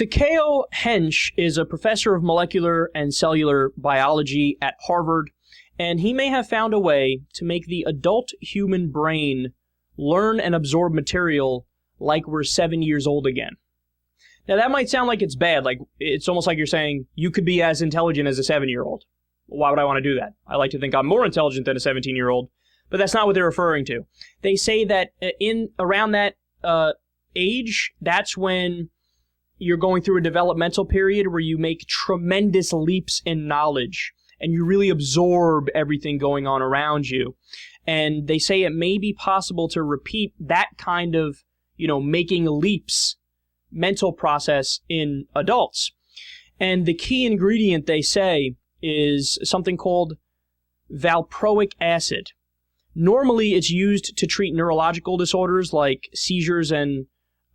Kyle Hensch is a professor of molecular and cellular biology at Harvard, and he may have found a way to make the adult human brain learn and absorb material like we're 7 years old again. Now, that might sound like it's bad. Like, it's almost like you're saying you could be as intelligent as a 7-year-old. Why would I want to do that? I like to think I'm more intelligent than a 17-year-old, but that's not what they're referring to. They say that in around that age, that's when you're going through a developmental period where you make tremendous leaps in knowledge and you really absorb everything going on around you. And they say it may be possible to repeat that kind of, making leaps mental process in adults. And the key ingredient, they say, is something called valproic acid. Normally, it's used to treat neurological disorders like seizures and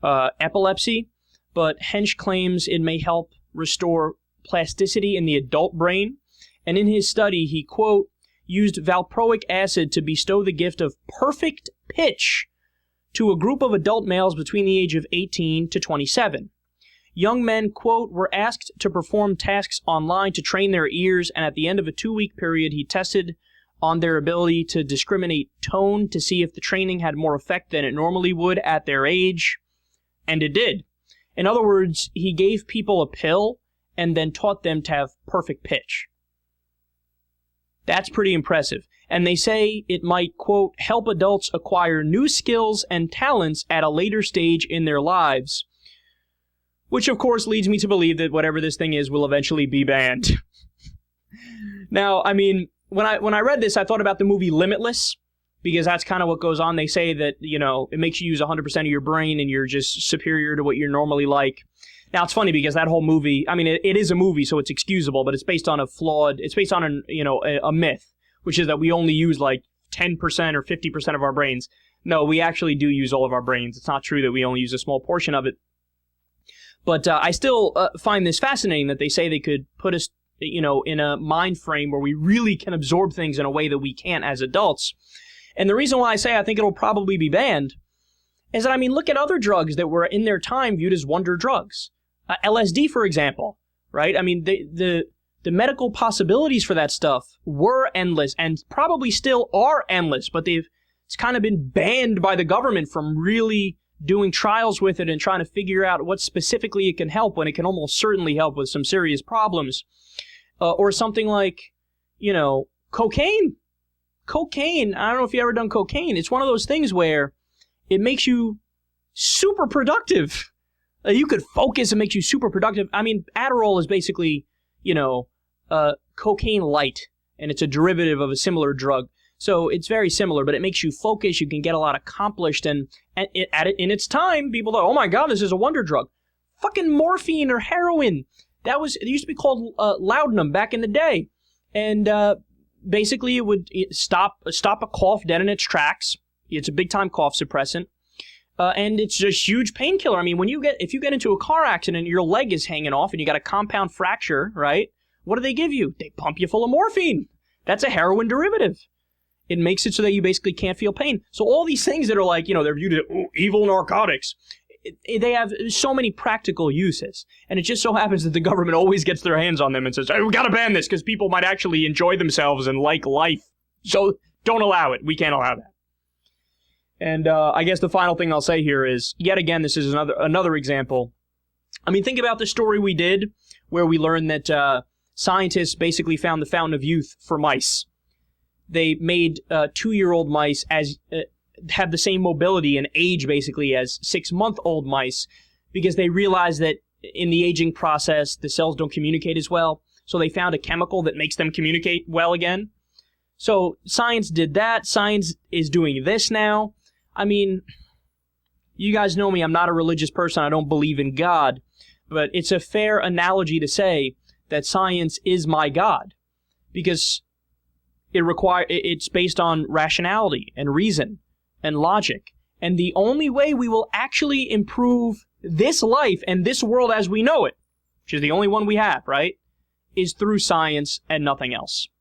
epilepsy, but Hensch claims it may help restore plasticity in the adult brain. And in his study, he, quote, used valproic acid to bestow the gift of perfect pitch to a group of adult males between the age of 18 to 27. Young men, quote, were asked to perform tasks online to train their ears, and at the end of a 2-week period, he tested on their ability to discriminate tone to see if the training had more effect than it normally would at their age, and it did. In other words, he gave people a pill and then taught them to have perfect pitch. That's pretty impressive. And they say it might, quote, help adults acquire new skills and talents at a later stage in their lives, which of course leads me to believe that whatever this thing is will eventually be banned. Now, I mean, when I read this, I thought about the movie Limitless, because that's kind of what goes on. They say that, it makes you use 100% of your brain and you're just superior to what you're normally like. Now, it's funny because that whole movie, I mean, it is a movie, so it's excusable, but it's based on a myth, which is that we only use like 10% or 50% of our brains. No, we actually do use all of our brains. It's not true that we only use a small portion of it. But I still find this fascinating that they say they could put us, in a mind frame where we really can absorb things in a way that we can't as adults. And the reason why I say I think it'll probably be banned is that, I mean, look at other drugs that were in their time viewed as wonder drugs. LSD, for example, right? I mean, the medical possibilities for that stuff were endless and probably still are endless, but it's kind of been banned by the government from really doing trials with it and trying to figure out what specifically it can help when it can almost certainly help with some serious problems. Or something like, cocaine. Cocaine, I don't know if you've ever done cocaine. It's one of those things where it makes you super productive. You could focus and makes you super productive. I mean, Adderall is basically, cocaine light, and it's a derivative of a similar drug. So it's very similar, but it makes you focus. You can get a lot accomplished, and in its time, people thought, oh my God, this is a wonder drug. Fucking morphine or heroin. It used to be called laudanum back in the day. And basically it would stop a cough dead in its tracks. It's a big-time cough suppressant. And it's a huge painkiller. I mean, if you get into a car accident and your leg is hanging off and you got a compound fracture, right? What do they give you? They pump you full of morphine. That's a heroin derivative. It makes it so that you basically can't feel pain. So all these things that are like, they're viewed as evil narcotics, they have so many practical uses. And it just so happens that the government always gets their hands on them and says, hey, we got to ban this because people might actually enjoy themselves and like life. So don't allow it. We can't allow that. And I guess the final thing I'll say here is, yet again, this is another example. I mean, think about the story we did where we learned that scientists basically found the fountain of youth for mice. They made 2-year-old mice have the same mobility and age basically as 6-month-old mice because they realized that in the aging process, the cells don't communicate as well. So they found a chemical that makes them communicate well again. So science did that. Science is doing this now. I mean, you guys know me. I'm not a religious person. I don't believe in God. But it's a fair analogy to say that science is my God because it's based on rationality and reason and logic. And the only way we will actually improve this life and this world as we know it, which is the only one we have, right, is through science and nothing else.